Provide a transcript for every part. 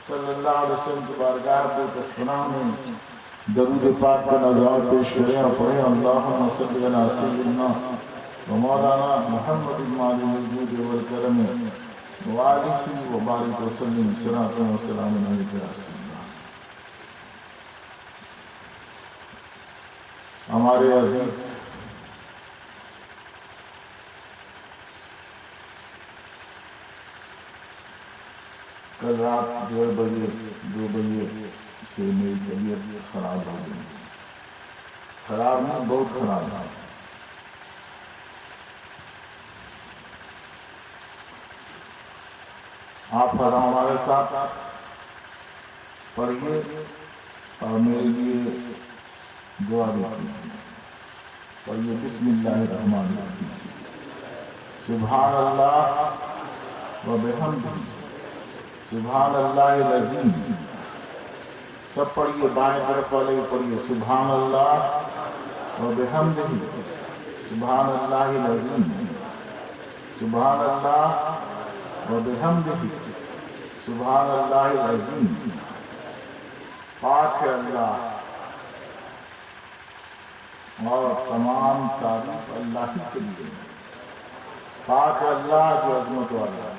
صلی اللہ علیہ وسلم کی بارگاہ پہ تسبیح میں درود پاک کا نظارہ پیش کریں اور پڑھیں اللہم صلی علی سیدنا و مولانا محمد المعلی الوجود والکرم وآلہ وبارک وسلم صلاۃ و سلام علیک یا رسول اللہ۔ ہمارے عزیز کل رات 2 بجے سے میری طبیعت خراب ہو گئی، خراب نہیں بہت خراب ہے۔ آپ ہمارے ساتھ پڑھیے اور میرے لیے دعا بھی کیجیے۔ پڑھیے بسم اللہ الرحمن الرحیم۔ سبحان اللہ و بحمدہ سبحان اللہ العظیم۔ سب پڑھیے، بائیں طرف والے پڑھیے سبحان اللہ و بحمدہ سبحان اللہ العظیم۔ سبحان اللہ و بحمدہ سبحان اللہ العظیم۔ پاک ہے اللہ اور تمام تعریف اللہ ہی کے لیے۔ پاک ہے اللہ جو عظمت والا ہے۔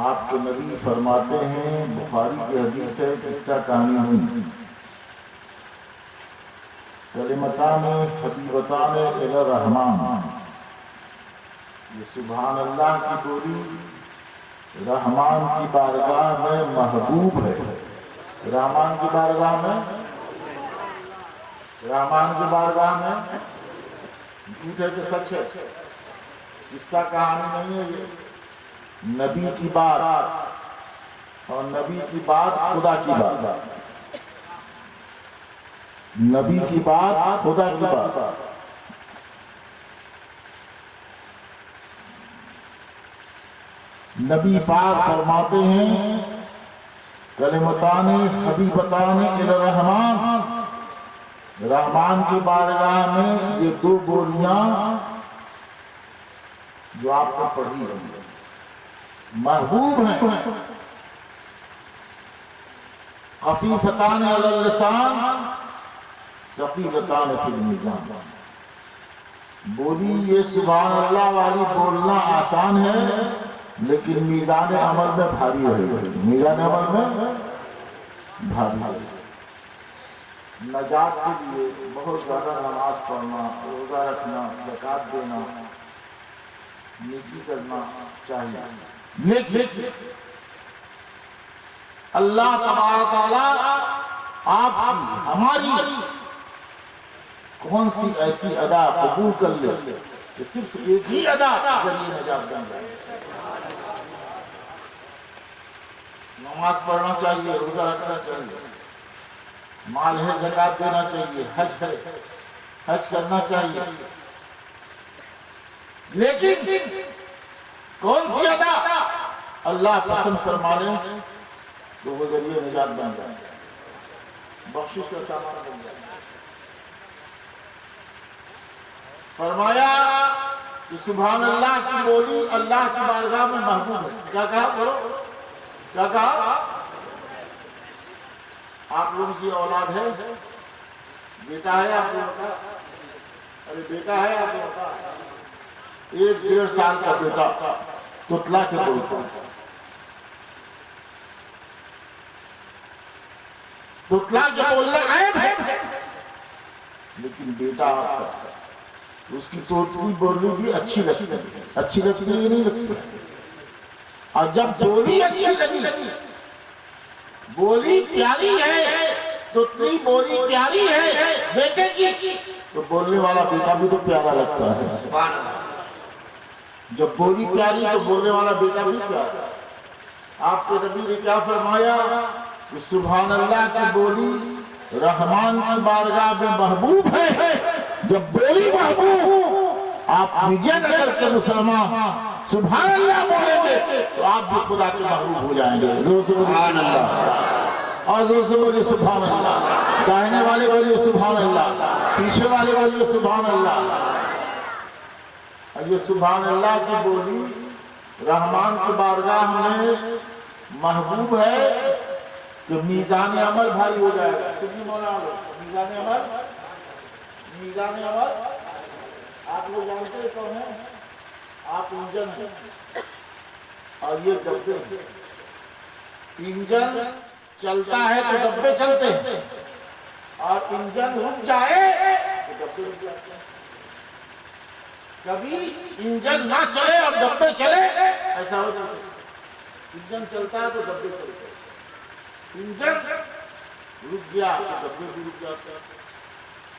آپ کے نبی فرماتے ہیں، بخاری کی حدیث ہے، قصہ کہانی ہوئی، کلمتان حبیبتان الی الرحمن۔ یہ سبحان اللہ کی بولی رحمان کی بارگاہ میں محبوب ہے۔ رحمان کی بارگاہ میں، رحمان کی بارگاہ میں جھوٹ ہے کہ سچ ہے؟ قصہ کہانی نہیں ہے، یہ نبی کی بات، اور نبی کی بات خدا کی بات، نبی کی بات خدا کی بات۔ نبی پاک فرماتے ہیں کلمتان حبیبتان الی الرحمن، رحمان کی بارگاہ میں یہ 2 بولیاں جو آپ کو پڑھی ہیں محبوب ہیں، خفیفتان علی اللسان ثقیلتان فی المیزان۔ بولی یہ سبحان اللہ والی بولنا آسان ہے، لیکن میزان عمل میں بھاری رہے گی، میزان عمل میں بھاری رہے گی۔ نجات کے لیے بہت زیادہ نماز پڑھنا، روزہ رکھنا، زکوٰۃ دینا، نیکی کرنا چاہیے، لیکن اللہ تبارک تعالیٰ آپ کی ہماری کون سی ایسی ادا قبول کر لے کہ صرف ایک ہی ادا ذریعے نجات بن جائے۔ نماز پڑھنا چاہیے، روزہ رکھنا چاہیے، مال ہے زکوٰۃ دینا چاہیے، حج ہے حج کرنا چاہیے، لیکن کون سی ادا اللہ پسند فرما لے تو وہ ذریعے نجات بن جائے، بخشش کا سامان بن جائے۔ فرمایا کہ سبحان اللہ کی بولی اللہ کی بارگاہ میں محبوب ہے۔ کیا کہا کرو؟ کیا کہا؟ آپ لوگوں کی اولاد ہے، بیٹا ہے آپ لوگوں کا؟ ارے بیٹا ہے آپ لوگوں کا؟ 1-1.5 سال کا بیٹا تتلا کے بولتا ہے، تتلا کے بولنا عیب ہے، لیکن بیٹا آپ کا اس کی توتلی بولی بھی اچھی لگتی ہے، اچھی لگتی ہے نہیں لگتی؟ اور جب بولی اچھی لگی، بولی پیاری ہے، توتلی بولی پیاری ہے بیٹے کی، تو بولنے والا بیٹا بھی تو پیارا لگتا ہے۔ جب بولی پیاری تو بولنے والا بیٹا بھی پیارا۔ آپ کے نبی نے کیا فرمایا کہ سبحان اللہ کی بولی رحمان کی بارگاہ میں محبوب ہے۔ جب بولی محبوب، آپ وجے نگر کے مسلمان سبحان اللہ بولیں گے تو آپ بھی خدا کے محبوب ہو جائیں گے۔ زور سے سبحان اللہ، اور زور سے بولیے سبحان اللہ۔ داہنے والے بولیے سبحان اللہ، پیچھے والے بولیے سبحان اللہ۔ یہ سبحان اللہ کی بولی رحمان کی بارگاہ میں محبوب ہے کہ میزان عمل بھاری ہو جائے گا. سنی مولانا میزان عمل آپ لوگ جانتے ہیں کون ہے؟ آپ انجن ہیں اور یہ ڈبے ہیں. انجن چلتا ہے تو ڈبے چلتے ہیں اور انجن رک جائے تو ڈبے رک جاتے ہیں. کبھی انجن نہ چلے اور ڈبے چلے ایسا ہو جا سکتا. انجن چلتا ہے تو ڈبے چلتے ہیں. انجن رک گیا تو ڈبے بھی رک جاتے ہیں.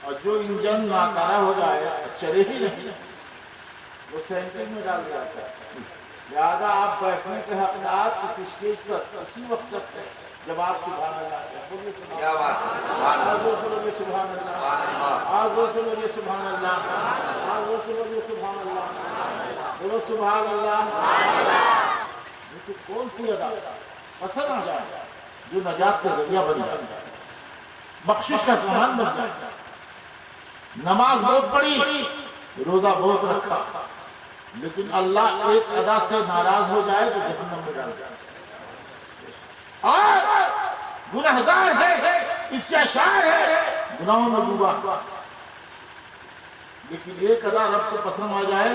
اور جو انجن ناکارہ ہو جائے چلے ہی نہیں وہ سینٹنگ میں ڈال جاتا ہے. لہذا آپ بیٹھنے کے حقدار اس اسٹیج پر اسی وقت تک ہے جب آپ سبحان اللہ بولیے. کیا بات ہے. سبحان اللہ. سبحان اللہ. آج وہ سنو سبحان اللہ. آج وہ سنو سبحان اللہ. بولو سبحان اللہ. لیکن کون سی ادا پسند آ جائے جو نجات کا ذریعہ بن جائے, بخشش کا سامان بن جائے. نماز بہت پڑھی, روزہ بہت رکھا, لیکن اللہ ایک ادا سے ناراض ہو جائے تو جہنم میں ڈال جائے. اور گناہگار ہے, اس سے اشعار ہے, گناہوں میں ڈوبا, لیکن ایک ادا رب کو پسند آ جائے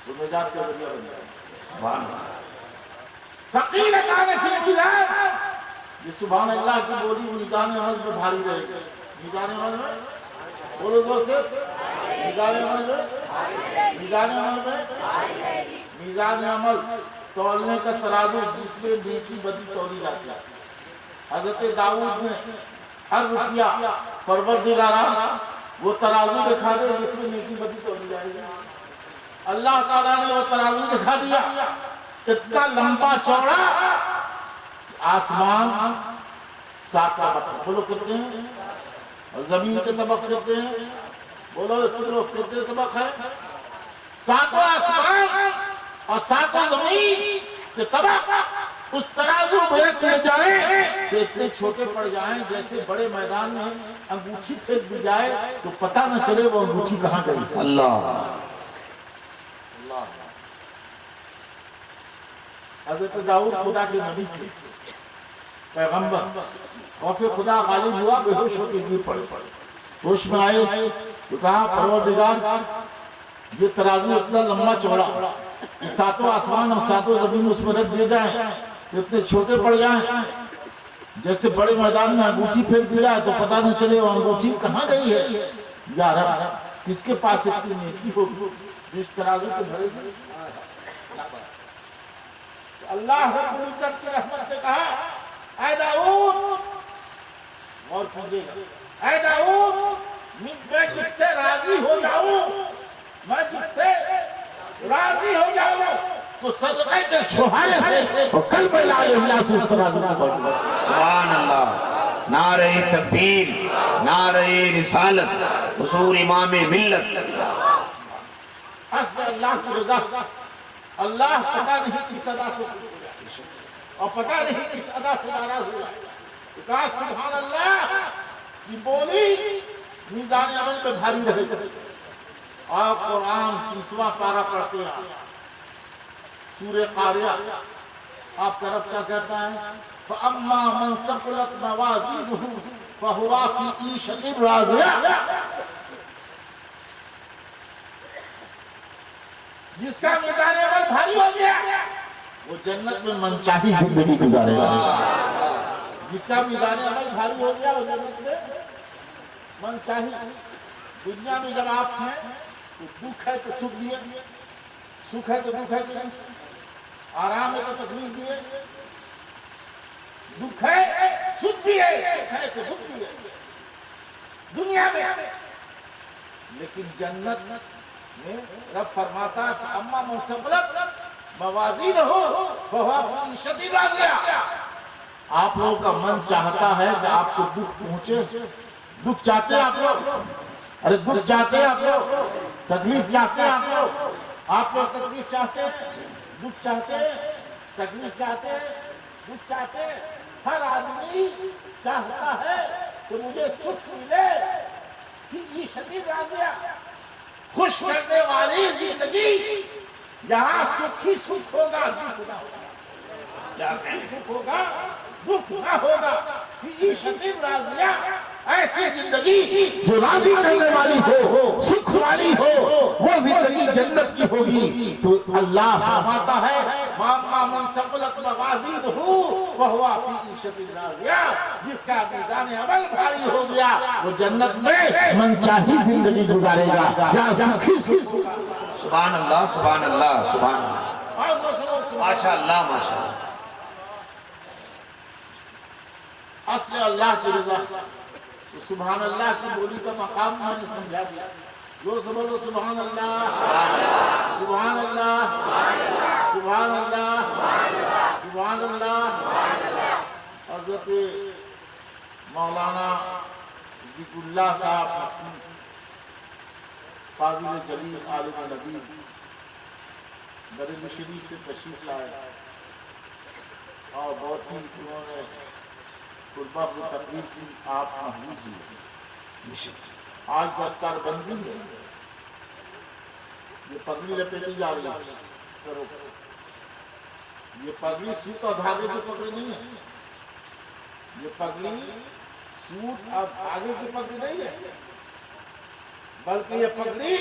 تو نجات کا ذریعہ بن جائے. ثقیلتان فی المیزان, یہ سبحان اللہ کی بولی میزان عمل میں بھاری رہے گی. میزان عمل میں بولو زور سے. میزان عمل تولنے کا ترازو جس میں نیکی بدی تولی جاتی ہے. حضرت داؤد نے عرض کیا پروردگارا وہ ترازو دکھا دے جس میں نیکی بدی تولی جائے گی. اللہ تعالیٰ نے وہ ترازو دکھا دیا, اتنا لمبا چوڑا آسمان 7 طبق. بولو کتنے ہیں؟ اور زمین کے طبق کتنے ہیں؟ بولو کتنے طبق ہے؟ 7 آسمان اور 7 زمین کے طبق اس ترازو میں رکھ دیے جائیں کہ اتنے چھوٹے پڑ جائیں جیسے بڑے میدان میں انگوٹھی پھینک دی جائے تو پتہ نہ چلے وہ انگوٹھی کہاں گئی. اللہ. حضرت داؤد خدا کے نبی تھے, پیغمبر. خوف خدا غالب ہوا, بے ہوش ہو کے گر پڑے. ہوش میں آئے تو کہا پروردگار یہ ترازو اتنا لمبا چوڑا, 7 آسمان اور 7 زمین اس میں رکھ دیے جائیں کہ اتنے چھوٹے پڑ جائیں جیسے بڑے میدان میں انگوٹھی پھینک دیا ہے تو پتہ نہ چلے وہ انگوٹھی کہاں گئی ہے. یا رب کس کے پاس اتنی نیکی ہوگی جو اس ترازو کو بھرے گی. اللہ رب العزت کی رحمت نے کہا اے داؤد, اور پوچھے گا اے داؤد میں جس سے راضی ہو جاؤں, میں جس سے راضی ہو جاؤں تو صدقے کے چھوہارے سے اور قلب لا الہ الا اللہ سے اس ترازو کو بھر دوں. سبحان اللہ. نعرہ تکبیر, نعرہ رسالت, حضور امام ملت. حسب اللہ کی رضا. اللہ پتہ نہیں کس ادا سے خوش ہو جائے اور پتہ نہیں کس ادا سے ناراض ہو جائے. کہا سبحان اللہ کی بولی میزان عمل میں بھاری رہے گی. اور قرآن 30واں پارہ پڑھتے ہیں سورہ قاریہ. آپ طرف کیا کہتا ہے؟ فَأَمَّا مَنْ ثَقُلَتْ مَوَازِينُهُ فَهُوَ فِي عِيشَةٍ رَاضِيَةٍ. جس کا میزان عمل بھاری ہو گیا وہ جنت میں منچاہی زندگی گزارے گا. جس کا میزان عمل بھاری ہو گیا وہ جنت میں منچاہی. دنیا میں جب آپ ہیں تو دکھ ہے تو سکھ دیے, سکھ ہے تو دکھ ہے کہ آرام ہے تو تکلیف دیے, دکھ ہے سکھ دیے, سکھ ہے تو دکھ دیے دنیا میں. لیکن جنت میں رب فرماتا ہے فَأَمَّا مَنْ ثَقُلَتْ مَوَازِينُهُ فَهُوَ فِي عِيشَةٍ رَاضِيَةٍ. آپ لوگوں کا من چاہتا ہے کہ آپ کو دکھ پہنچے. دکھ چاہتے ہیں آپ لوگ, ارے دکھ چاہتے ہیں آپ لوگ, تکلیف چاہتے ہیں آپ لوگ. آپ لوگ تکلیف چاہتے ہیں, دکھ چاہتے ہیں, تکلیف چاہتے ہیں, دکھ چاہتے ہیں. ہر آدمی چاہتا ہے کہ مجھے سکھ ملے کہ عیشت راضیہ, خوش کرنے والی زندگی. یہاں سکھ ہی سکھ ہوگا, دکھ نہ ہوگا. کیا کہنے سکھ ہوگا دکھ نہ ہوگا فی عیشۃ راضیہ ایسی زندگی جو راضی کرنے والی ہو سکھ والی ہو وہ زندگی جنت کی ہوگی تو اللہ فرماتا ہے وَأَمَّا مَنْ ثَقُلَتْ مَوَازِينُهُ فَهُوَ فِي عِيشَةٍ رَاضِيَةٍ جس کا میزان عمل بھاری ہو گیا وہ جنت میں من چاہی زندگی گزارے گا یا سخی سبحان اللہ سبحان اللہ سبحان اللہ ماشاء اللہ ماشاء اللہ اصل اللہ کی رضا تو سبحان اللہ کی بولی کا مقام میں نے سمجھا دیا جو سمجھو سبحان اللہ سبحان اللہ سبحان اللہ سبحان اللہ حضرت مولانا ذکر اللہ صاحب فاضل جلیل عالم ندیم بریلی شریف سے تشریف لائے اور بہت ہی انہوں نے قربہ کی تقریر کی آپ محضوظ ہوئے آج دستار بندی ہے یہ پگڑی لپیٹی جا رہی ہے سروں یہ پگڑی سوت اور دھاگے کی پگڑی نہیں ہے یہ پگڑی سوت اور دھاگے کی پگڑی نہیں ہے بلکہ یہ پگڑی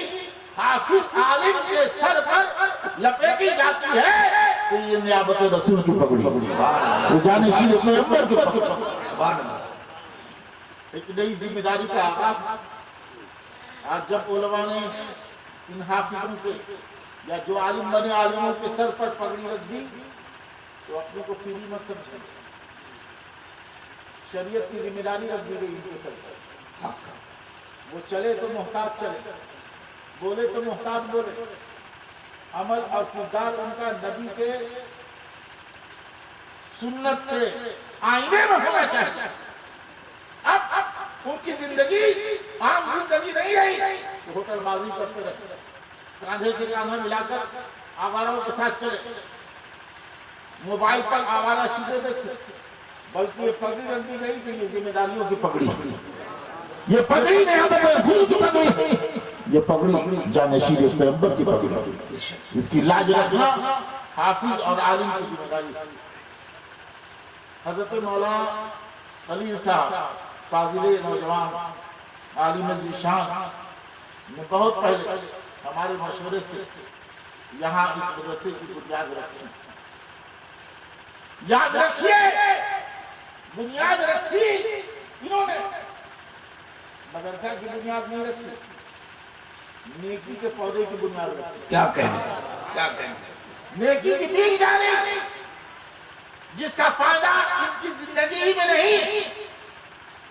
حافظ عالم کے سر پر لپیٹی جاتی ہے تو یہ نیابت رسول کی پگڑی وہ جانشین پیغمبر کی پگڑی ایک نئی ذمہ داری کا آغاز آج جب علماء نے ان حافظوں کے یا جو عالم بنے عالموں کے سر پر پگڑی رکھ دی تو اپنے کو فری مت سمجھیں شریعت کی ذمہ داری رکھ دی گئی ان کے سر پر وہ چلے تو محتاط چلے بولے تو محتاط بولے عمل اور کردار ان کا نبی کے سنت کے آئینے میں ہونا چاہیے اب ان کی زندگی عام زندگی نہیں رہی ہوٹل بازی کرتے رہے کاندھے سے کاندھا ملا کر آواروں کے ساتھ چلے موبائل پر آوارہ چیزیں دیکھتے بلکہ یہ پگڑی رکھ دی گئی کہ یہ ذمہ داریوں کی پگڑی یہ پگڑی نیابت رسول کی پگڑی یہ پگڑی جانشین پیغمبر کی پگڑی اس کی لاج رکھنا حافظ اور عالم کی ذمہ داری حضرت مولانا خلیل صاحب فاضل نوجوان عالم ذیشان نے بہت پہلے ہمارے مشورے سے یہاں اس مدرسے کی بنیاد رکھی یاد رکھیے بنیاد رکھی انہوں نے مدرسہ کی بنیاد نہیں رکھی نیکی کے پودے کی بنیاد رکھی کیا کہنے نیکی کی بیج ڈالی جس کا فائدہ ان کی زندگی ہی میں نہیں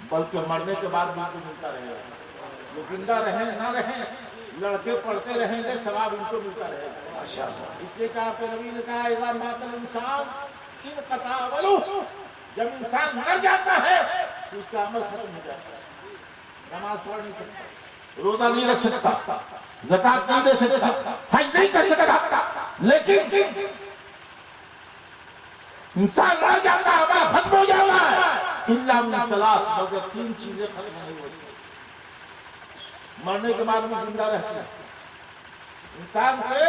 بلکہ مرنے کے بعد بھی کو ملتا رہے گا وہ زندہ رہیں نہ رہیں لڑکے پڑھتے رہیں گے ثواب ان کو ملتا رہے گا اس لیے کہا کہ نبی نے کہا اذا مات الانسان انقطع عملہ جب انسان مر جاتا ہے تو اس کا عمل ختم ہو جاتا ہے نماز پڑھ نہیں سکتا روزہ نہیں رکھ سکتا زکوٰۃ نہیں دے سکتا حج نہیں کر سکتا لیکن انسان مر جاتا ہے عمل ختم ہو جاتا ہے الا من ثلاث مگر تین چیزیں ختم نہیں ہوتی مرنے کے بعد بھی زندہ رہتی ہیں انسان کے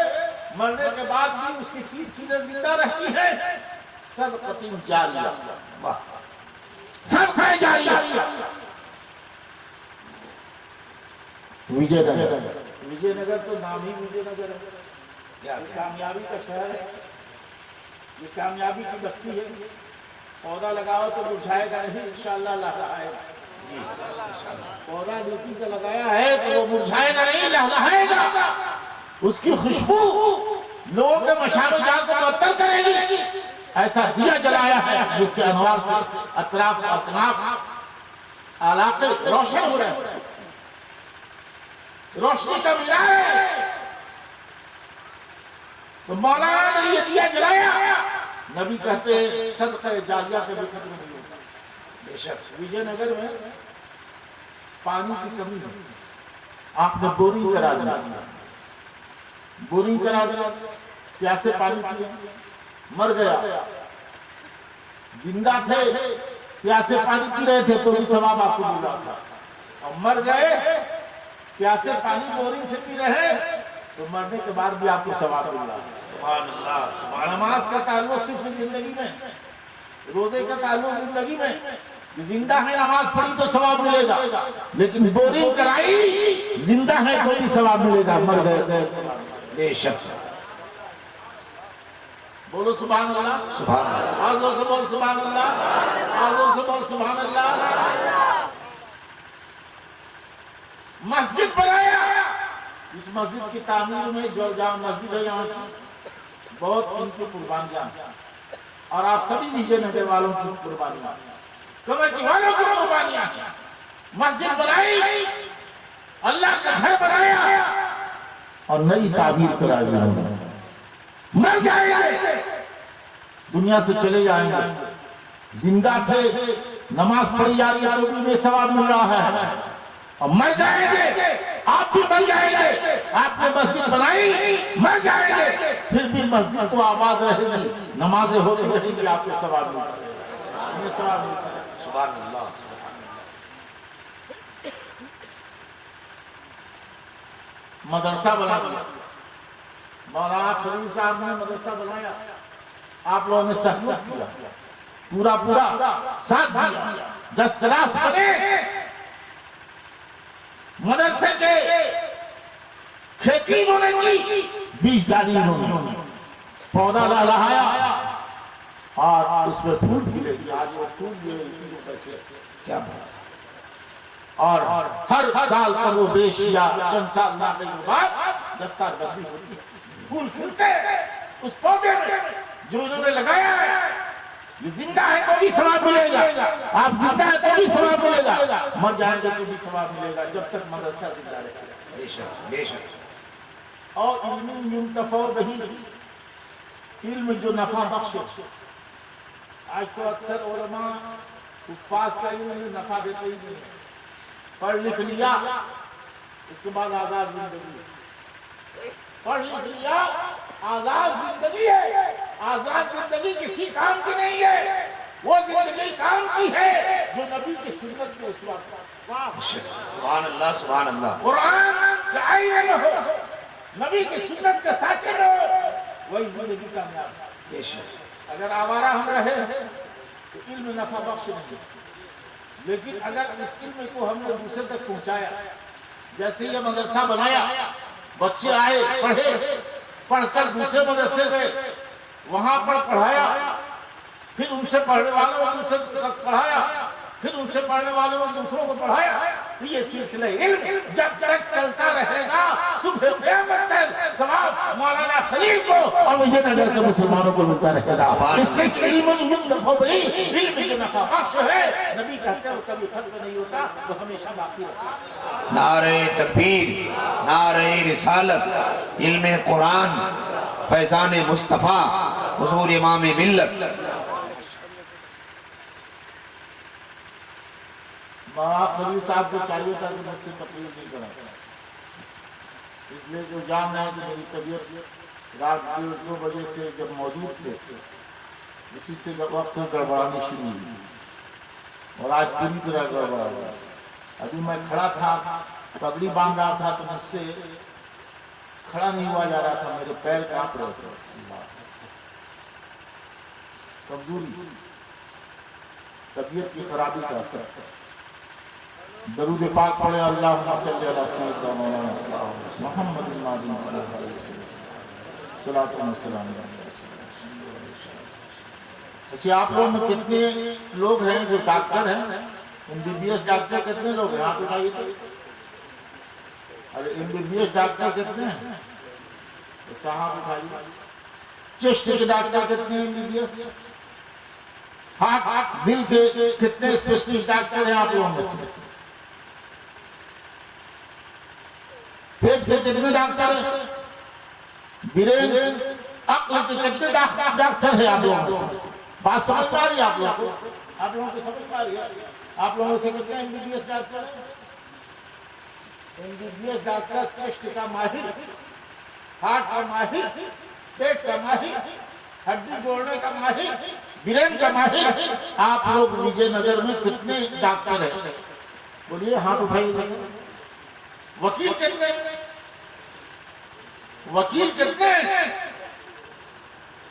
مرنے کے بعد بھی اس کی تین چیزیں زندہ رہتی ہیں صدقۃ جاریہ صدقہ جاریہ وجے نگر تو نام ہی وجے نگر ہے یہ کامیابی کا شہر ہے یہ کامیابی کی بستی ہے پودا لگاؤ تو مرجھائے گا نہیں انشاءاللہ لہلہائے گا پودا نیکی کا لگایا ہے تو وہ مرجھائے گا نہیں لہلہائے گا اس کی خوشبو لوگوں کے مشام و جان کو معطر کرے گی ایسا دیا جلایا ہے جس کے انوار سے اطراف اطراف علاقے روشن ہو رہے ہیں روشنی کا مینار ہے تو مولانا نے یہ دیا جلایا نبی کہتے ہیں صدقہ جاریہ کے بھی ختم نہیں ہوتا بے شک وجے نگر میں پانی کی کمی ہے آپ نے بورنگ کرا دیا بورنگ کرا دیا پیاسے پانی پیے مر گیا زندہ تھے پیاسے پانی پی رہے تھے تو بھی ثواب آپ کو مل رہا تھا اور مر گئے پیاسے پانی بورنگ سے پی رہے تو مرنے کے بعد بھی آپ کو ثواب مل رہا ہے سبحان اللہ سبحان اللہ نماز کا تعلق صرف زندگی میں، روزے کا تعلق زندگی میں، زندہ ہے نماز پڑھی تو ثواب ملے گا، لیکن بورنگ کرائی زندہ ہے تو بھی ثواب ملے گا، مر گئے بے شک بولو سبحان اللہ، سبحان اللہ آزو سے بول سبحان اللہ، آزو سے بول سبحان اللہ۔ مسجد بنایا، اس مسجد کی تعمیر میں جو جہاں مسجد ہے یہاں کی بہت ان کی قربانیاں اور آپ سبھی وجے نگر والوں کی قربانیاں، کمیٹی والوں کی قربانیاں، مسجد بنائی، اللہ کا گھر بنایا اور نئی تعمیر کرائی جائیں گے، مر جائیں گے، دنیا سے چلے جائیں گے، زندہ تھے نماز پڑھی جا رہی ہے تو بھی بے ثواب مل رہا ہے، اور مر جائیں گے آپ بھی مر جائیں گے، آپ نے مسجد بنائی مر جائیں گے، پھر بھی مسجد تو آباد رہے گی، نمازیں ہوتی رہیں گی، آپ کو ثواب ملتا ہے، یہ ثواب ملتا ہے۔ سبحان اللہ مدرسہ بنا دیا، مولانا فرید صاحب نے مدرسہ بنایا، آپ لوگوں نے سہمت کیا، پورا ساتھ دیا، دستراس بنے، مدرسے کے کھیتی انہوں نے کی، بیج ڈالی انہوں نے، پودا لہایا اور اس میں پھول کھلے گی، آج وہ پھول یہ بیٹھے، کیا بات ہے، اور ہر سال کم و بیش یا چند سال لانے کے بعد دستار بدلی ہوتی ہے، پھول کھلتے ہیں اس پودے میں جو انہوں نے لگایا ہے، یہ زندہ ہے تو بھی ثواب ملے گا، آپ زندہ ہے تو بھی ثواب ملے گا، مر جائیں گے تو بھی ثواب ملے گا، جب تک مدرسہ زندہ رہے گا۔ بے شک بے شک اور علم ینتفع بہی، علم جو نفع بخشے، آج تو اکثر علماء حفاظ کا علم نفع دیتے ہی نہیں، پڑھ لکھ لیا اس کے بعد آزاد زندگی، پڑھ لکھ لیا آزاد زندگی ہے، آزاد زندگی کسی کام کی نہیں ہے، وہ زندگی کام کی ہے جو نبی کی سنت میں اس وقت، سبحان اللہ سبحان اللہ قرآن کے آئینے میں ہو، نبی کی سنت کے ساتھے میں ہو، وہی زندگی کامیاب ہے۔ بے شک اگر آوارہ ہم رہے تو علم نفع بخش نہیں، لیکن اگر اس علم کو ہم نے دوسرے تک پہنچایا، جیسے یہ مدرسہ بنایا، بچے آئے پڑھے، پڑھ کر دوسرے مدرسے گئے، وہاں پر پڑھایا، پھر ان سے پڑھنے والوں کو دوسرے تک پڑھایا، پھر ان سے پڑھنے والوں کو دوسروں کو پڑھایا، یہ سلسلہ علم جب تک چلتا رہے گا، صبح قیامت تک ثواب مولانا خلیل کو اور وجے نگر کے مسلمانوں کو ملتا رہے گا۔ اس لیے علم ینتفع بہی، علم جو نفع بخش ہے، نبی کہتے ہیں وہ کبھی ختم نہیں ہوتا، وہ ہمیشہ باقی رہتا ہے۔ نعرہ تکبیر، نعرہ رسالت، علم قرآن، فیضان مصطفیٰ، حضور امام ملت۔ مولانا فرید صاحب کو چاہیے تھا کہ مجھ سے تقریر نہیں کرا، اس لیے جو جان رہے ہیں کہ میری طبیعت رات 2 بجے سے جب موجود تھے اسی سے وقت سے گڑبڑانی شروع ہوئی اور آج پوری طرح گڑبڑا ہوا۔ ابھی میں کھڑا تھا، پگڑی باندھ رہا تھا تو مجھ سے کھڑا نہیں ہوا جا رہا تھا، میرے پیر کانپ رہے تھے، کمزوری، طبیعت کی خرابی کا اثر۔ درود پاک پڑھے، اللہم صلی علی سیدنا مولانا محمد المہدی علیہ وسلم، صلاۃ و سلام۔ اچھا آپ لوگ میں کتنے لوگ ہیں جو ڈاکٹر ہیں؟ MBBS ڈاکٹر کتنے لوگ ہیں؟ آپ بتائیے تو، ارے MBBS ڈاکٹر کتنے ہیں؟ صاحب اٹھائیے۔ چیسٹ کے ڈاکٹر کتنے ہیں MBBS؟ ہارٹ دل کے کتنے اسپیشلسٹ ڈاکٹر ہیں آپ لوگوں میں سے؟ پیٹ کے کتنے ڈاکٹر ہیں؟ برین عقل کے کتنے ڈاکٹر ہیں آپ لوگوں میں سے؟ بات سمجھ آ رہی ہے آپ لوگوں کو؟ آپ لوگوں کو سمجھ آ رہی ہے؟ آپ لوگوں سے کتنے MBBS ڈاکٹر ہیں؟ MBBS ڈاکٹر چیسٹ کا ماہر، ہارٹ کا ماہر، پیٹ کا ماہر، ہڈی جوڑنے کا ماہر، برین کا ماہر۔ آپ لوگ وجے نگر میں کتنے ڈاکٹر ہیں؟ بولیے ہاتھ اٹھائیے۔ وکیل کتنے؟ وکیل کتنے؟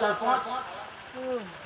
4-5,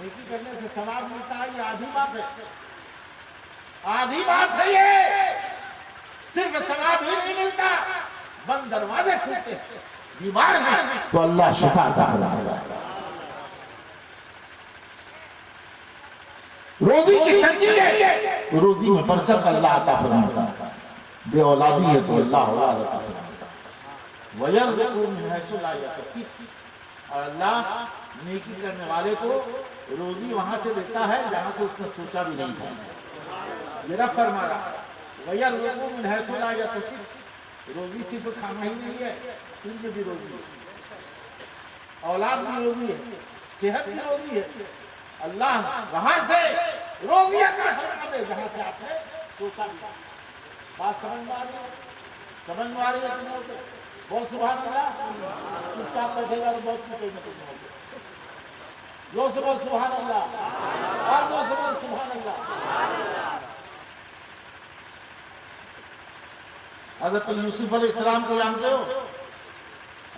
نیکی کرنے سے ثواب ملتا ہے، یہ آدھی بات ہے، آدھی بات ہے یہ، صرف ثواب ہی نہیں ملتا، بند دروازے کھلتے ہیں، بیمار ہیں تو اللہ شفا عطا فرمائے گا، روزی کی تنگی ہے تو روزی میں برکت اللہ عطا فرماتا ہے، بے اولادی ہے تو اللہ اولاد عطا فرماتا ہے، وَيَرْزُقُهُ مِنْ حَيْثُ لَا يَحْتَسِبُ، اور اللہ نیکی کرنے والے کو روزی وہاں سے دیتا ہے جہاں سے اس نے سوچا بھی نہیں تھا، یہ رب فرما رہا ہے وَيَرْزُقُهُ مِنْ حَيْثُ لَا يَحْتَسِبُ، روزی صرف کھانا ہی نہیں ہے، ان میں بھی روزی ہے، اولاد بھی روزی ہے، صحت بھی روزی ہے، اللہ وہاں سے روزی عطا فرما دے جہاں سے آپ نے سوچا بھی نہیں۔ بات سمجھ میں آ رہی ہے؟ سمجھ میں آ رہی ہے تمہیں ہوتے بول سبحان اللہ، چپ چاپ بیٹھے گا تو بہت کچھ نہیں تمہیں ہوتے، جو سے بول سبحان اللہ، اور جو سے بول سبحان اللہ۔ حضرت یوسف علیہ السلام کو جانتے ہو؟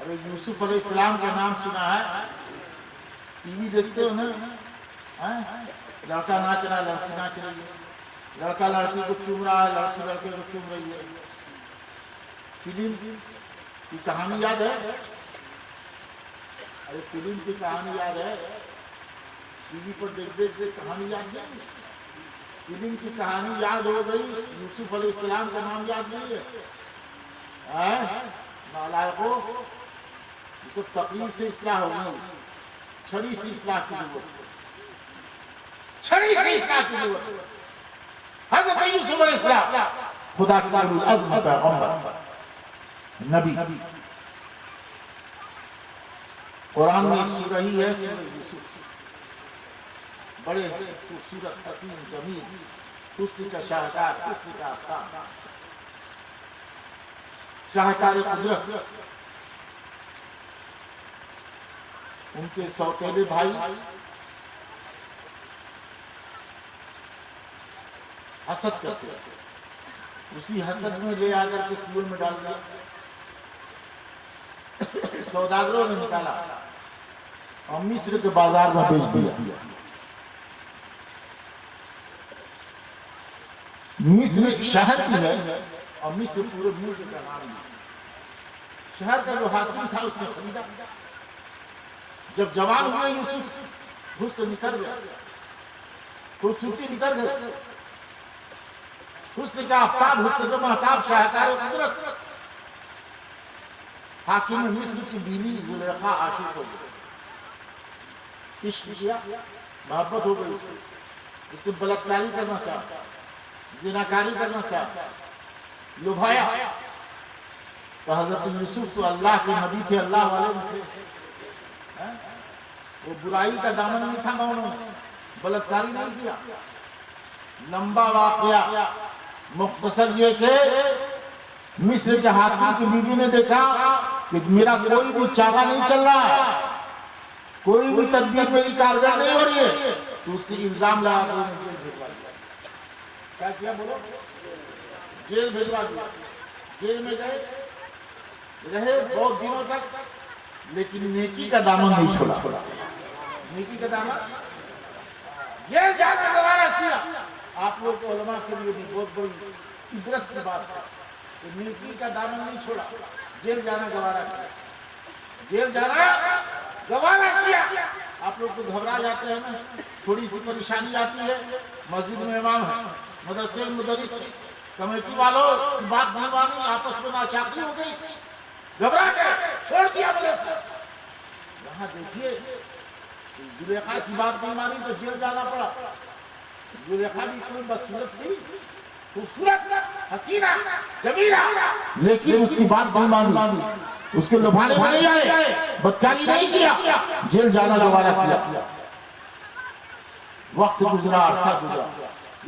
ارے یوسف علیہ السلام کا نام سنا ہے، ٹی وی دیکھتے ہو نا، لڑکا ناچ رہا ہے، لڑکی ناچ رہی ہے، لڑکا لڑکی کو چوم رہا ہے، لڑکی لڑکے کو چوم رہی ہے، فلم کی کہانی یاد ہے؟ ارے فلم کی کہانی یاد ہے، ٹی وی پر دیکھ دیکھ کہانی یاد نہیں، فلم کی کہانی یاد ہو گئی، یوسف علیہ السلام کا نام یاد نہیں ہے، نالائقو، یہ سب تقریر سے اصلاح ہو گئی، چھڑی سے اصلاح کی ضرورت ہے، چھڑی سے اصلاح کی ضرورت ہے۔ حضرت یوسف علیہ السلام خدا کی العزم پیغمبر نبی، قرآن میں ایک سورہ ہی ہے سورہ یوسف، بڑے خوبصورت حسین جمیل، حسن کا شاہکار، حسن کا آفتاب، شاہکار قدرت، ان کے سوتیلے بھائی حسد کرتے ہیں، اسی حسد میں لے آ کر کے کنویں میں ڈال دیا، سوداگروں نے نکالا اور مصر کے بازار میں بیچ دیا، مصر ایک شہر کی ہے اور مصر پورے ملک کا نام ہے، شہر کا جو حاکم تھا اس نے خریدا، جب جوان ہوئے یوسف حسن نکل گیا، خوبصورتی نکل گئی، حسن کا آفتاب، حسن کا محتاب، شاہکار قدرت، حاکم مصر کی بیوی زلیخا عاشق ہو گئی، عشق کیا، محبت ہو گئی، اس نے بلاکاری کرنا چاہا، زناکاری کرنا چاہا، لبھایا، تو حضرت یوسف تو اللہ کے نبی تھے، اللہ والے میں تھے، وہ برائی کا دامن نہیں تھا، انہوں نے بلاکاری نہیں کیا۔ لمبا واقعہ، مختصر یہ کہ مصر کے حاکم کی بیوی نے دیکھا کہ میرا کوئی بھی چاغا نہیں چل رہا ہے، کوئی بھی تدبیر میری کارگر نہیں ہو رہی ہے، تو اس نے الزام لگا کر انہیں جیل بھیجوا دیا۔ کیا کیا بولو؟ جیل بھیجوا دیا، جیل میں گئے رہے بہت دنوں تک، لیکن نیکی کا دامن نہیں چھوڑا، نیکی کا دامن جیل جانا گوارا کیا۔ آپ لوگ کو علماء کے لیے بھی بہت بڑی عبرت کی بات ہے کہ نیکی کا دامن نہیں چھوڑا، جیل جانا گوارا کیا، جیل جانا گوارا کیا۔ آپ لوگ تو گھبرا جاتے ہیں نا، تھوڑی سی پریشانی آتی ہے، مسجد میں امام ہے، مدرسے میں مدرس ہے، کمیٹی والوں کی بات نہیں مانی، آپس میں ناچاقی ہو گئی، گھبرا گئے، چھوڑ دیا مدرسہ۔ یہاں دیکھیے زلیخا کی بات نہیں مانی تو جیل جانا پڑا۔ زلیخا بھی کوئی بدصورت نہیں، خوبصورت، حسینہ، جمیلہ، لیکن اس کی بات نہیں مانی، اس کے لبھانے میں نہیں آئے، بدکاری نہیں کیا، جیل جانا گوارا کیا۔ وقت گزرا، عرصہ گزرا،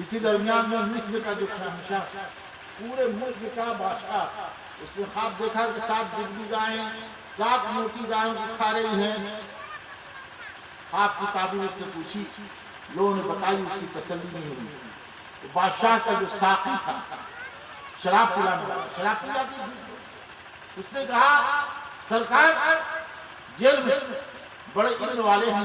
اسی درمیان میں مصر کا جو شہنشاہ، پورے ملک کا بادشاہ، اس نے خواب دیکھا کہ 7 دبلی گائیں، 7 موٹی گائیں کی کھا رہی ہیں۔ خواب کی تعبیر اس نے پوچھی، لوگوں نے بتائی، اس کی تسلی نہیں ہوئی۔ بادشاہ کا جو ساقی تھا، شراب پلانے والا، شراب پی جاتی تھی، اس نے کہا سرکار جیل میں بڑے علم والے ہیں،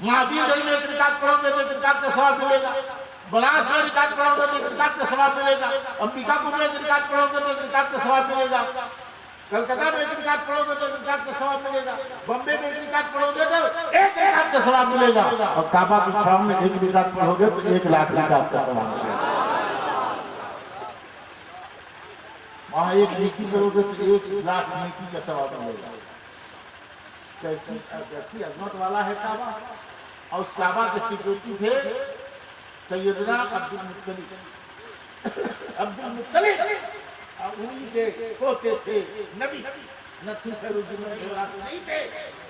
مہابیر گنج میں 1 رکعت پڑھو گے تو 1 رکعت کا ثواب ملے گا، بنارس میں 1 رکعت پڑھو گے تو 1 رکعت کا ثواب ملے گا، امبیکا پور میں 1 رکعت پڑھو گے تو 1 رکعت کا ثواب ملے گا، کلکتہ میں 1 رکعت پڑھو گے تو 1 رکعت کا ثواب ملے گا، بمبے میں 1 رکعت پڑھو گے تو 1 رکعت کا ثواب ملے گا، اور کعبہ کی چھاؤں میں 1 رکعت پڑھو گے تو 1 لاکھ رکعت کا ثواب ملے گا۔ وہاں 1 نیکی کرو گے تو 1 لاکھ نیکی کا ثواب ملے گا۔ کیسی عظمت والا ہے کعبہ، اور اس کعبہ کے سیکورٹی تھے سیدنا عبدالمطلب، اور انہی کے پوتے تھے نبی، نتھو خیرالدین جورات نہیں تھے،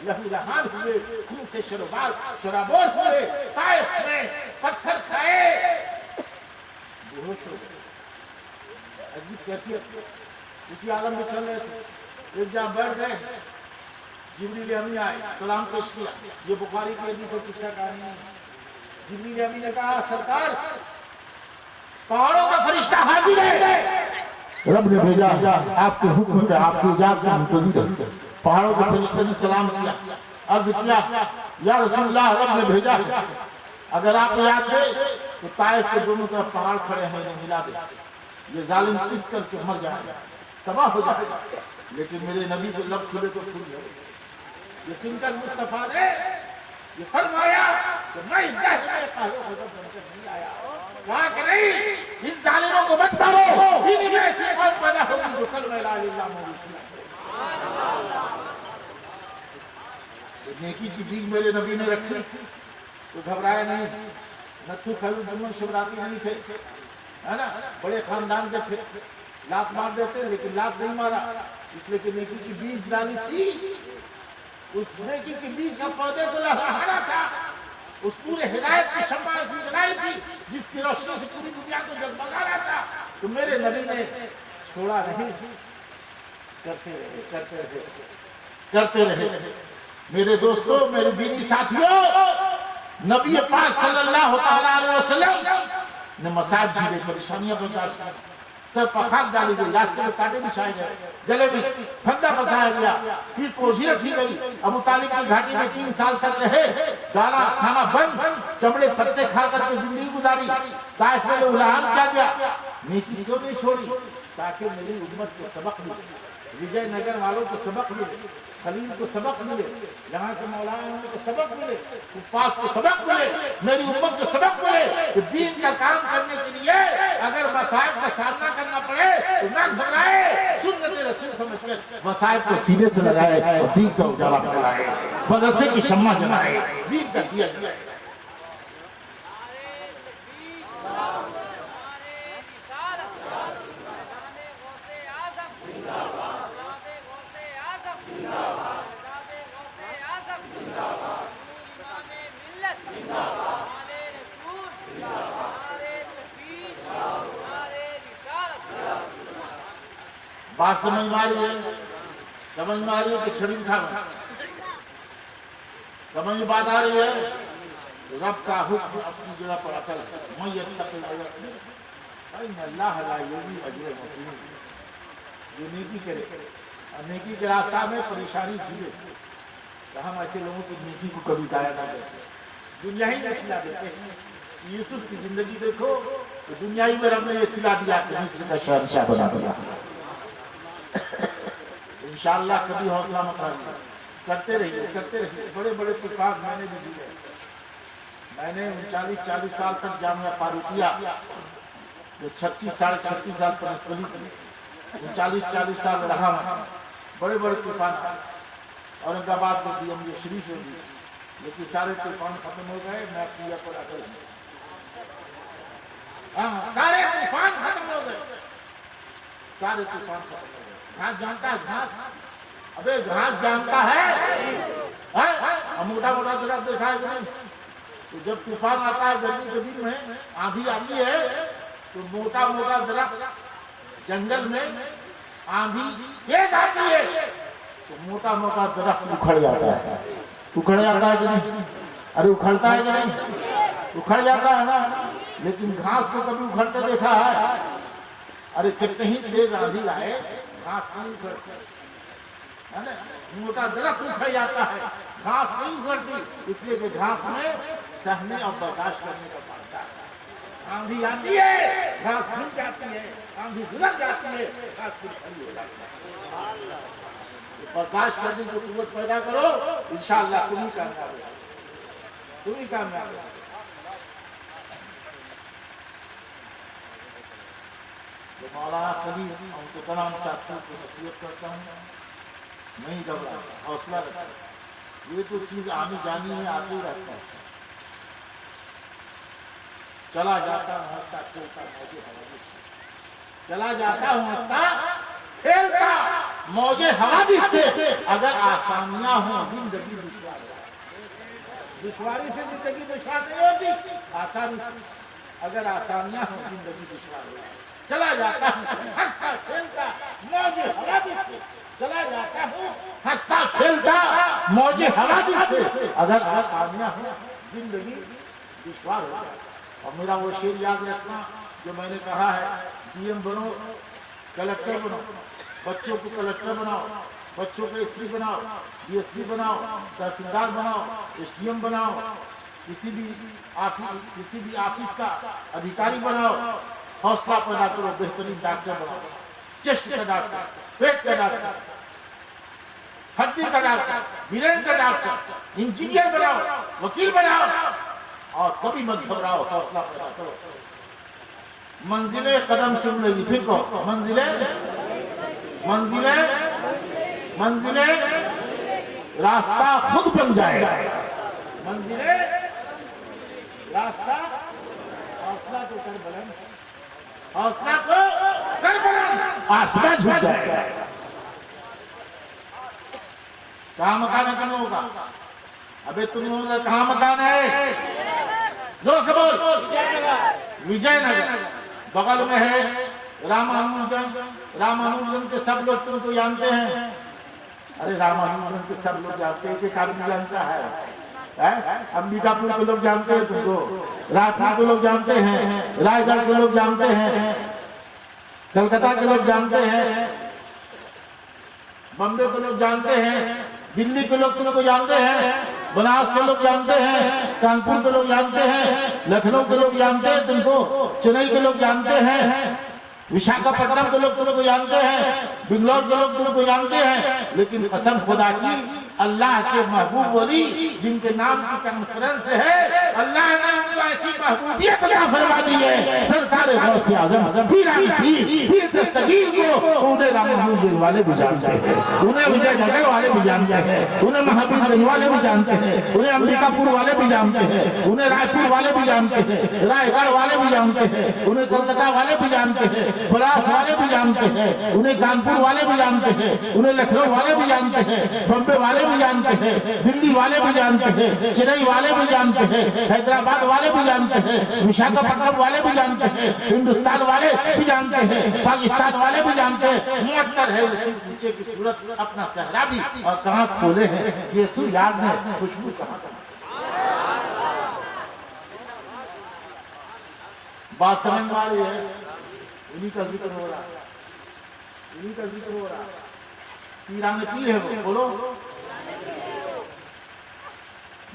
لہو لہان ہوئے، خون سے شرابور ہوئے، طائف میں پتھر کھائے، بہوش ہو گئے، عجیب کیفیت، اسی عالم میں چل رہے تھے، ایک جہاں بیٹھ گئے، جبریل امین آئے، سلام پیش کیا، یہ بخاری کی حدیث سے قصہ کہانی ہے، جبریل امین نے کہا سرکار پہاڑوں کا فرشتہ حاضر ہے، رب نے بھیجا آپ کے حکم کے، آپ کی اجازت کے منتظر ہے، پہاڑوں کے فرشتے نے سلام کیا، عرض کیا یا رسول اللہ رب نے بھیجا ہے، اگر آپ یاد دے تو طائف کے دونوں طرف پہاڑ کھڑے ہیں انہیں ملا دے، یہ ظالم کس کر کے مر جائے گا، تباہ ہو جائے گا، لیکن میرے نبی کو لب کھلے تو کھل جائے، یہ سن کر مصطفیٰ نے یہ فرمایا کہ میں اس دہر میں قہر و غضب بن کر نہیں آیا، کہا کہ نہیں ان ظالموں کو مت مارو، انہی میں ایسی قوم پیدا ہوگی جو کلمہ لا الہ الا اللہ محمد۔ نیکی کی بیج میرے نبی نے رکھی تو گھبرایا نہیں، نتھو خیرالدین شبراتی نہیں تھے، ہے نا، بڑے خاندان کے تھے، لات مار دیتے لیکن لات نہیں مارا، اس لیے کہ نیکی کی بیج ڈالی تھی، اس نیکی کی بیج کا پودے کو لہرانا تھا، اس پورے ہدایت کی شمع ایسی جلائی تھی جس کی روشنی سے پوری دنیا کو جگمگانا تھا، تو میرے نبی نے چھوڑا نہیں، کرتے رہے۔ میرے دوستو، میرے دینی ساتھیوں، نبی پاک صلی اللہ علیہ وسلم نے مسائب جھیلے، پریشانیاں برداشت کی، سر پر خاک ڈالی گئی، راستے میں کانٹے بچھائے گئے، گلے میں پھندا پھنسایا گیا، پھر پوجی رکھی گئی، ابو طالب کی گھاٹی میں 3 سال تک رہے، دانا کھانا بند، چمڑے پتے کھا کر کے زندگی گزاری، طائف میں اعلان کیا گیا، نیکی کیوں نہیں چھوڑی؟ تاکہ میری امت کو سبق ملے، وجے نگر والوں کو سبق ملے، خلیل کو سبق ملے، یہاں کے مولانا کو سبق ملے، حفاظ کو سبق ملے، میری امت کو سبق ملے کہ دین کا کام کرنے کے لیے اگر مصائب کا سامنا کرنا پڑے تو نہ گھبرائے، سنت رسول سمجھ کر مصائب کو سینے سے لگائے اور دین کا اجالا پھیلائے، مدرسے کی شمع جلائے، دین کا دیا جائے۔ بات سمجھ میں آ رہی ہے کہ چھڑی اٹھانا، سمجھ میں بات آ رہی ہے، رب کا حکم اپنی جگہ پر اٹل ہے، میں یتقی ویصبر فإن اللہ لا یضیع اجر المحسنین، جو نیکی کرے اور نیکی کے راستہ میں پریشانی جھیلے، تو ہم ایسے لوگوں کی نیکی کو کبھی ضائع نہ کرتے، دنیا ہی میں صلہ دیتے ہیں۔ یوسف کی زندگی دیکھو تو دنیا ہی میں رب نے یہ صلہ دیا کہ مصر کا شہنشاہ بنا دیا۔ انشاءاللہ کبھی حوصلہ مت ہاریے، کرتے رہیے، بڑے بڑے طوفان میں نے بھی دیے، میں نے 39-40 سال تک جامعہ فاروقیہ، 36 ساڑھے 36 سال پرنسپلی کی، 40 سال رہا میں، بڑے بڑے طوفان، اورنگ آباد میں بھی ہم یہ شریف ہو گئی، لیکن سارے طوفان ختم ہو گئے، میں کیا پر اٹل ہوں، سارے طوفان ختم ہو گئے، سارے طوفان ختم ہو گئے۔ گھاس جانتا ہے، گھاس، ابے گھاس جانتا ہے، موٹا موٹا درخت دیکھا ہے کہ نہیں؟ تو جب طوفان آتا ہے گرمی کے دن میں، آندھی آتی ہے تو موٹا موٹا درخت جنگل میں آندھی تیز آتی ہے تو موٹا موٹا درخت اکھڑ جاتا ہے کہ نہیں؟ ارے اکھڑتا ہے کہ نہیں؟ اکھڑ جاتا ہے نا، لیکن گھاس کو کبھی اکھڑتے دیکھا ہے؟ ارے کتنے ہی تیز آندھی آئے گھاس نہیں اکھڑتی ہے نا، موٹا درخت اکھڑ جاتا ہے گھاس نہیں اکھڑتی، اس لیے کہ گھاس میں سہنے اور برداشت کرنے کا پڑتا ہے۔ آندھی آتی ہے گھاس سن جاتی ہے، آندھی گزر جاتی ہے گھاس پھر کھڑی ہو جاتی ہے۔ برداشت کرنے کی قوت پیدا کرو، انشاءاللہ تم ہی کامیاب ہو، تم ہی کامیاب ہو۔ تو مولانا خلیل ان کے تمام ساتھیوں کو نصیحت کرتا ہوں، نہیں گھبراؤ، حوصلہ رکھو، یہ تو چیز آنی جانی ہے، آتی رہتا ہے۔ چلا جاتا ہوں ہنستا کھیلتا موجے حوادث سے، چلا جاتا ہوں ہنستا کھیلتا موجے حوادث سے، اگر آسانیاں ہوں زندگی دشوار ہے، دشواری سے زندگی دشوار نہیں ہوتی، آسانی سے اگر آسانیاں ہوں زندگی دشوار ہے۔ چلا جاتا ہوں ہنستا کھیلتا موجے حوادث سے، چلا جاتا ہوں ہنستا کھیلتا موجے حوادث سے، اگر آسانیاں ہوں زندگی دشوار ہو جائے۔ اور میرا وہ شعر یاد رکھنا جو میں نے کہا ہے، ڈی ایم بنو، کلکٹر بنو، بچوں کو کلکٹر بناؤ، بچوں کو ایس پی بناؤ، ڈی ایس پی بناؤ، تحصیلدار بناؤ، ایس ڈی ایم بناؤ، کسی بھی آفس کا ادھیکاری بناؤ، حوصلہ پیدا کرو، بہترین ڈاکٹر بناؤ، چیسٹ کا ڈاکٹر، پیٹ کا ڈاکٹر، ہڈی کا ڈاکٹر، برین کا ڈاکٹر، انجینئر بناؤ، وکیل بناؤ، اور کبھی مت گھبراؤ، حوصلہ پیدا کرو۔ منزلیں قدم چم لے گی، پھر کہو منزلیں راستہ خود بن جائے گا، منزلیں راستہ، حوصلہ تو کر بلند، حوصلہ کو کر بلند، آسمان جھک جائے گا۔ کہاں مکان ہے تم لوگوں کا؟ ابے تم لوگوں کا کہاں مکان ہے؟ زور سے بول۔ وجے نگر، بغل میں ہے رامانوجن کے سب لوگ تم کو جانتے ہیں۔ ارے رامانوجن کے سب لوگ جانتے ہیں، ایک آدمی جانتا ہے، امبیکا پور کے لوگ جانتے ہیں تم کو، رائے پور کے لوگ جانتے ہیں، رائے گڑھ کے لوگ جانتے ہیں، کلکتہ کے لوگ جانتے ہیں، بمبے کے لوگ جانتے ہیں، دلی کے لوگ تم کو جانتے ہیں، بنارس کے لوگ جانتے ہیں، کانپور کے لوگ جانتے ہیں، لکھنؤ کے لوگ جانتے ہیں تم کو، چنئی کے لوگ جانتے ہیں، وشاکھاپٹنم کے لوگ تم کو جانتے ہیں، بنگلور کے لوگ تم کو جانتے ہیں، لیکن قسم خدا کی اللہ کے محبوب ولی جن کے نام کی کانفرنس ہے، اللہ نے ان کو ایسی محبوبیت عطا فرما دی ہے، سرکار غوث اعظم پیر دستگیر کو انہیں رامانوجن والے بھی جانتے ہیں، انہیں وجے نگر والے بھی جانتے ہیں، انہیں مہابیر گنج والے بھی جانتے ہیں، انہیں امبیکا پور والے بھی جانتے ہیں، انہیں رائے پور والے بھی جانتے ہیں، رائے گڑھ والے بھی جانتے ہیں، انہیں کلکتہ والے بھی جانتے ہیں، بنارس والے بھی جانتے ہیں، انہیں کانپور والے بھی جانتے ہیں، انہیں لکھنؤ والے بھی جانتے ہیں، بمبے والے بھی جانتے ہیں، دلی والے بھی جانتے ہیں، چنئی والے بھی جانتے ہیں، حیدرآباد والے بھی جانتے ہیں، وشاکھاپٹنم والے بھی جانتے ہیں، ہندوستان والے بھی جانتے ہیں، پاکستان والے بھی جانتے ہیں۔ معطر ہے اسی نیچے کی صورت، اپنا صحرا بھی، اور کہاں کھولے ہیں یسوع یاد ہے، خوشبو کہاں تک۔ بات سمجھ والی ہے، انہی کا ذکر ہو رہا، انہی کا ذکر ہو رہا، پیران پیر ہے وہ، بولو۔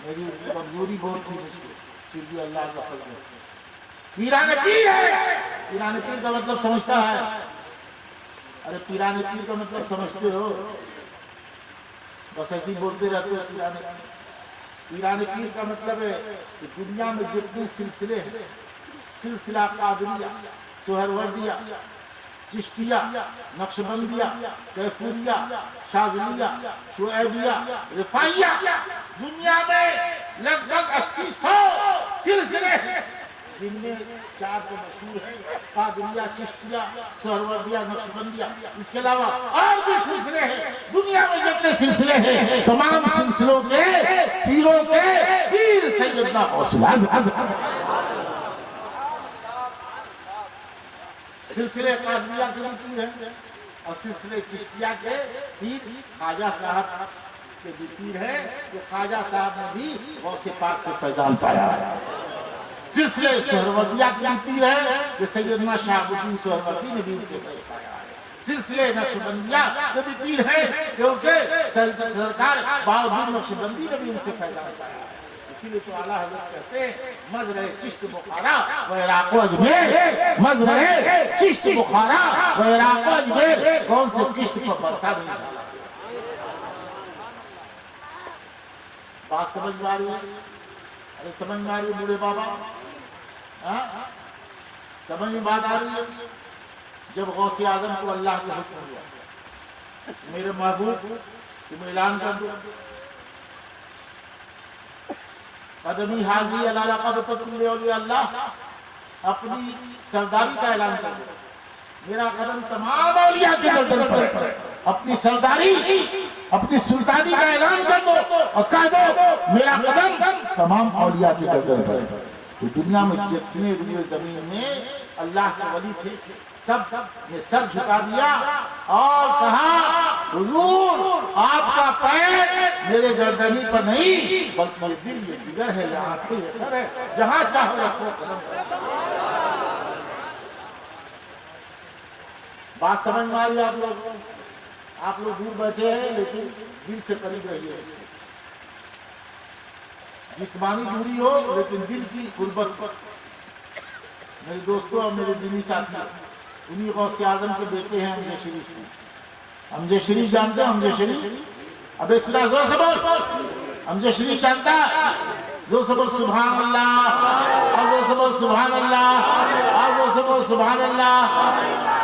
میری کمزوری بہت سی مشکل، پھر بھی اللہ کا فضل ہے۔ پیران پیر ہے، پیران پیر کا مطلب سمجھتا ہے؟ ارے پیران پیر کا مطلب سمجھتے ہو؟ بس ایسی بولتے رہتے ہیں پیران پیر کا مطلب ہے کہ دنیا میں جتنے سلسلے ہیں، سلسلہ قادریہ، سہروردیہ، چشتیہ، نقشبندیہ، کیفوریہ، شاذلیہ، شعیبیہ، رفاعیہ، دنیا میں لگ بھگ 80-100 سلسلے ہیں، جن میں 4 تو مشہور ہیں، قادریہ، چشتیہ، سہروردیہ، نقشبندیہ، اس کے علاوہ اور بھی سلسلے ہیں۔ دنیا میں جتنے سلسلے ہیں، تمام سلسلوں کے پیروں کے پیر سیدنا غوث اعظم۔ سلسلے قادریہ کے بھی پیر ہیں، اور سلسلے چشتیہ کے پیر خواجہ صاحب کے بھی پیر ہیں، کہ خواجہ صاحب نے بھی غوث پاک سے فیضان پایا ہے۔ سلسلے سہروردیہ کی پیر ہے کہ سیدنا شہاب الدین سہروردی نے بھی ان سے فیض پایا ہے. سلسلے نقشبندیہ کے بھی پیر ہیں کیونکہ سرکار بہاؤالدین نقشبندی نے بھی ان سے فیض پایا ہے. اسی لیے تو اعلیٰ حضرت کہتے ہیں مزرعِ چشت بخارا و عراق و اجمیر. مزرعِ چشت بخارا و عراق و اجمیر. کون سے چشت پر برسا نہیں جاتا. بات سمجھ میں آ رہی ہے؟ ارے سمجھ میں آ رہی ہے بوڑھے بابا؟ سمجھ میں بات آ رہی ہے؟ جب غوث اعظم کو اللہ کا حکم ہوا میرے محبوب تم اعلان کر دو قدمی حاضری علی لقب فتح اولیاء اللہ, اپنی سرداری کا اعلان کر دو. میرا قدم تمام اولیاء کے گردن پر, اپنی سرداری اپنی سلطانی کا اعلان کر دو اور کہہ دو میرا قدم تمام اولیاء کے گردن پر. تو دنیا میں جتنے روئے زمین میں اللہ کے ولی تھے سب نے سر جھکا دیا اور کہا حضور آپ کا پیر میرے گردنی پر نہیں بلکہ یہ دل یہ جگر ہے یہ آنکھیں یہ سر ہے جہاں چاہو رکھو قدم. بات سمجھ میں آ رہی ہے آپ لوگ دور بیٹھے ہیں لیکن دل سے قریب رہیے اس سے. جسمانی دوری ہو لیکن دل کی قربت. میرے دوستوں اور میرے دینی ساتھی انہی غوث اعظم کے بیٹے ہیں حمزہ شریف. حمزہ شریف جانتے ہیں حمزہ شریف؟ ابے سنا زور سے بول. حمزہ شریف جانتا ہے؟ زور سے بول سبحان اللہ, اور زور سے بول سبحان اللہ, اور زور سے بول سبحان اللہ.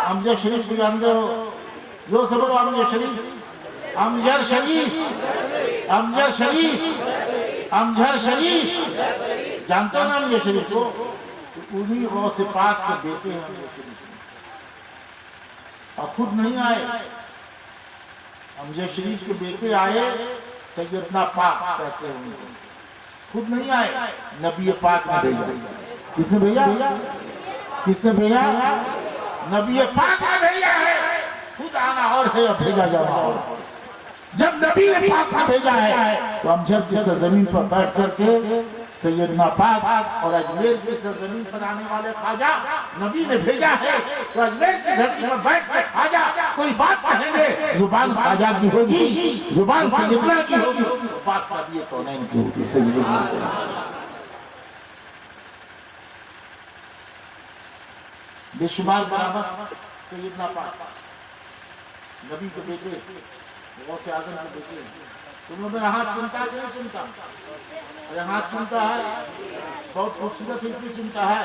حمزہ شریف کو جانتے ہو؟ زور سے بولو حمزہ شریف. امجد شریف, امجد شریف, امجد شریف جانتے ہو نا حمزہ شریف کو؟ انہی غوث پاک کے بیٹے ہیں حمزہ شریف اور خود نہیں آئے. حمزہ شریف کے بیٹے آئے سیدنا پاک کہتے ہیں ان کو, خود نہیں آئے, نبی پاک نے بھیجا. کس نے بھیجا؟ کس نے بھیجا؟ نبی پاک نے بھیجا ہے. خود آنا اور ہے اور بھیجا جانا اور. جب نبی نے پاک نے بھیجا ہے تو امجد کی سرزمین پر بیٹھ کر کے سیدنا پاک اور اجمیر کی سرزمین پر آنے والے خواجہ نبی نے بھیجا ہے تو اجمیر کی دھرتی پر بیٹھ کر خواجہ کوئی بات کہیں گے زبان خواجہ کی ہوگی, زبان سیدنا کی ہوگی, بات قادی کونین کی ہوگی. سیدنا بے شمار برابر سیدنا پاک نبی کے بیٹے غوث اعظم کے بیٹے. تم لوگ میرا ہاتھ چنتا ہے کہ نہیں چنتا؟ ارے ہاتھ چنتا ہے بہت خوبصورت اس لیے چنتا ہے,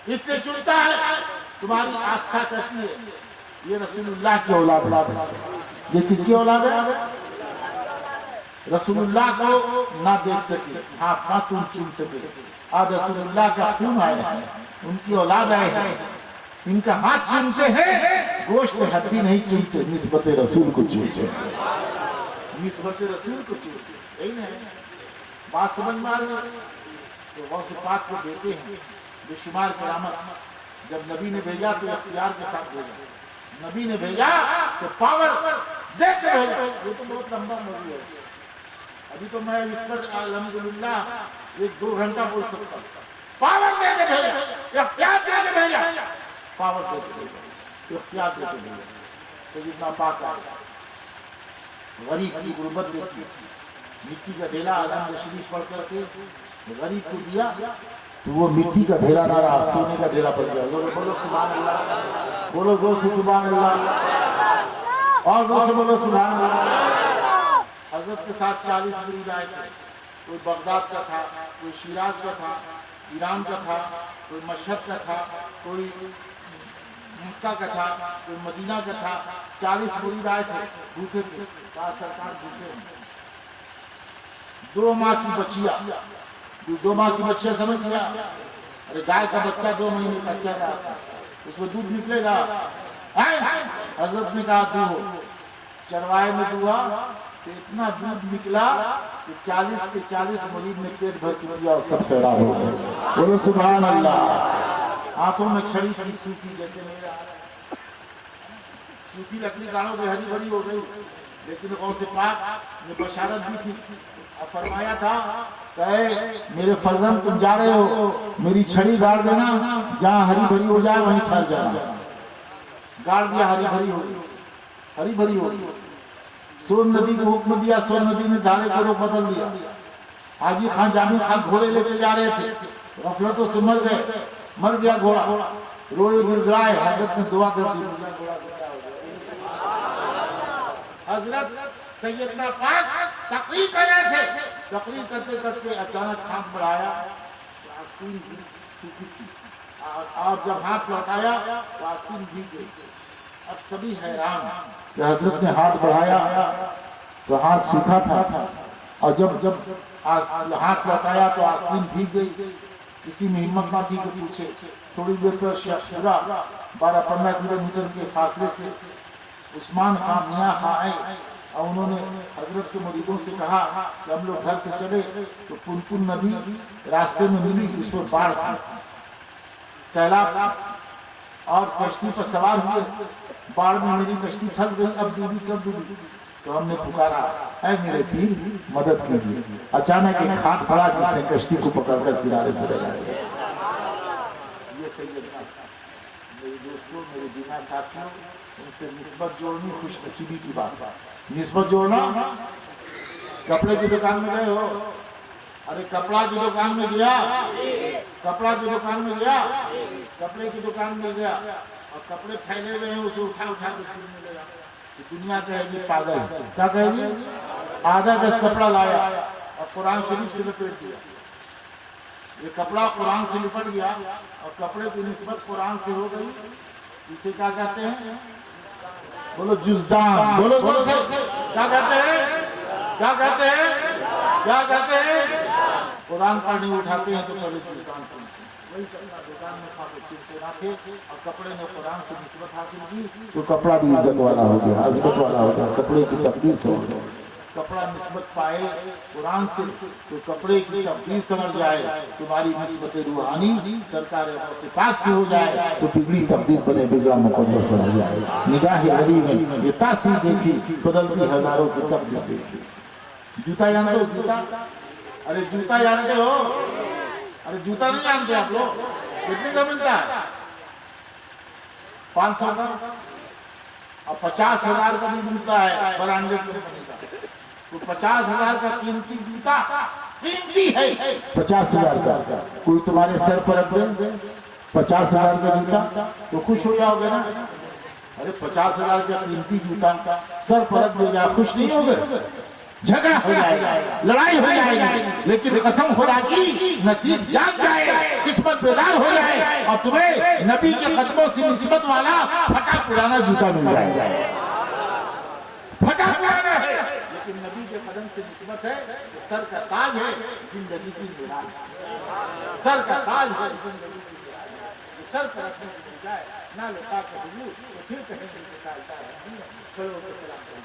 اس لیے چنتا ہے تمہاری آستھا کہتی ہے یہ رسول اللہ کی اولاد ہے. یہ کس کی اولاد ہے؟ رسول اللہ کو نہ دیکھ سکے آپ نہ تم چن سکے. آج رسول اللہ کا خون آئے ہیں, ان کی اولاد آئے ہیں, ان کا ہاتھ چنتے ہیں, گوشت ہڈی نہیں چنتے, نسبت رسول کو چنتے ہیں, نسبت رسول کو چنتے ہیں. یہی نہیں بات سمجھ میں آ رہی ہے؟ تو غوث پاک کو بیٹے ہیں بے شمار کرامت. جب نبی نے بھیجا تو اختیار کے ساتھ بھیجا, نبی نے بھیجا تو پاور دے کے بھیجا. یہ تو بہت لمبا موضوع ہے, ابھی تو میں اس پر الحمدللہ 1-2 گھنٹہ بول سکتا ہوں. پاور دے کے بھیجا, اختیار دے کے بھیجا, پاور دے کے بھیجا, اختیار دے کے بھیجا. سیدنا پاک غریب کی غربت دیکھی, مٹی کا ڈھیلا حمزہ شریف پڑھ کر کے غریب کو دیا تو وہ مٹی کا ڈھیلا نہ رہا, سونے کا ڈھیلا پڑ گیا. بولو سبحان اللہ, بولو زور سے سبحان اللہ, اور زور سے بولو سبحان اللہ. حضرت کے ساتھ 40 مرید آئے تھے. کوئی بغداد کا تھا, کوئی شیراز کا تھا, ایران کا تھا, کوئی مشہد کا تھا, کوئی مکہ کا تھا, کوئی مدینہ کا تھا. 40 مرید آئے تھے, بھوکے تھے. کہا سرکار بھوکے ہیں. 2 ماہ کی بچیا, 2 ماہ کی بچیا سمجھ گیا؟ ارے گائے کا بچہ 2 مہینے کا چل رہا تھا, اس میں دودھ نکلے گا. حضرت نے کہا دو. چروائے میں دعا کہ اتنا دودھ نکلا کہ 40 کے 40 مرید نے پیٹ بھر کے دیا اور سب سے راہ ہو گئے. بولو سبحان اللہ. ہاتھوں میں چھڑی تھی سوکھی جیسے میرا, سوکھی لکڑی گاڑوں پہ ہری بھری ہو گئی, لیکن غوث پاک نے بشارت دی تھی اور فرمایا تھا کہے میرے فرزند تم جا رہے ہو میری چھڑی گاڑ دینا جہاں ہری بھری ہو جائے وہیں ٹھہر جانا گاڑ دیا ہری بھری ہو سون ندی کو حکم دیا سون ندی نے دھارے کو رخ بدل دیا حاجی خان جامی خان گھوڑے لے کے جا رہے تھے غفلتوں سے مر گیا گھوڑا روئے گرگرائے حضرت نے دعا کر دی حضرت سیدنا پاک تقریر کر رہے تھے تقریر کرتے کرتے اچانک ہاتھ بڑھایا آستین سوکھی تھی اور جب ہاتھ لوٹایا تو آستین بھیگ گئی اب سبھی حیران کہ حضرت نے ہاتھ بڑھایا تو ہاتھ سوکھا تھا اور جب ہاتھ لوٹایا تو آستین بھیگ گئی کسی میں ہمت نہ تھی کہ پوچھے تھوڑی دیر پر شہرہ 12-15 کلومیٹر کے فاصلے سے عثمان خان میاں خان آئے اور انہوں نے حضرت کے مریدوں سے کہا کہ ہم لوگ گھر سے چلے تو پنپن ندی راستے میں ملی اس پر باڑھ تھی سیلاب اور کشتی پر سوار ہوئے باڑھ میں میری کشتی پھنس گئی اب ڈوبی کب ڈوبی تو ہم نے پکارا اے میرے پیر مدد کیجیے اچانک ایک ہاتھ پڑا جس نے کشتی کو پکڑ کر کنارے سے لے جایا یہ سیدنا میرے دوستوں میرے دینا ساتھیوں ان سے نسبت جوڑنی خوش نصیبی کی بات نسبت جوڑنا کپڑے کی دکان میں گئے ہو ارے کپڑا کی دکان میں گیا کپڑا کی دکان میں گیا کپڑے کی دکان میں گیا اور کپڑے پھیلے ہوئے ہیں اسے اٹھا کے پھرنے لگا دنیا کہے گی پاگل کیا کہے گی آدھا گز کپڑا لایا اور قرآن شریف سے لپیٹ دیا یہ کپڑا قرآن سے لپٹ گیا اور کپڑے کی نسبت قرآن سے ہو گئی اسے کیا کہتے ہیں بولو جزدان بولو کیا کہتے ہیں کیا کہتے ہیں کیا کہتے ہیں قرآن پڑھنے اٹھاتے ہیں تو پہلے جزدان پڑھتے ہیں وہی کپڑا دکان میں کھا کے چلتے نہ تھے اور کپڑے نے قرآن سے نسبت حاصل کی تو کپڑا بھی عزت والا ہو گیا عظمت والا ہو گیا کپڑے کی تقدیر سے کپڑا نسبت پائے قرآن سے تو کپڑے کی تقدیر سمجھ جائے تمہاری نسبت روحانی سرکار سے پاک سے ہو جائے تو بگڑی تقدیر بنے بگڑا مقدس سمجھ جائے نگاہ غریب میں یہ تاثیر دیکھی بدلتی ہزاروں کی تقدیر دیکھی جوتا جانتے ہو جوتا ارے جوتا جانتے ہو ارے جوتا نہیں جانتے آپ لوگ کتنے کا ملتا ہے 500 کا اور 50,000 کا بھی ملتا ہے برانڈیڈ کمپنی کا تو 50,000 کا قیمتی جوتا قیمتی ہے 50,000 کا کوئی تمہارے سر پر رکھ دے 50,000 کا جوتا تو خوش ہو جاؤ گے نا ارے 50,000 کا قیمتی جوتا سر پر رکھ دے جا خوش نہیں ہو گئے جھگڑا ہو جائے گا لڑائی ہو جائے گی لیکن قسم خدا کی نصیب جاگ جائے قسمت بیدار ہو جائے اور تمہیں نبی کے قدموں سے نسبت والا پھٹا پرانا جوتا مل جائے پھٹا پرانا ہے لیکن نبی کے قدم سے نسبت ہے سر کا تاج ہے زندگی کی بنیاد سر کا تاج ہے زندگی کی بنیاد سر پر رکھنے کی بجائے نہ لوٹا کر تو پھر کہیں گے کہ ٹالتا ہے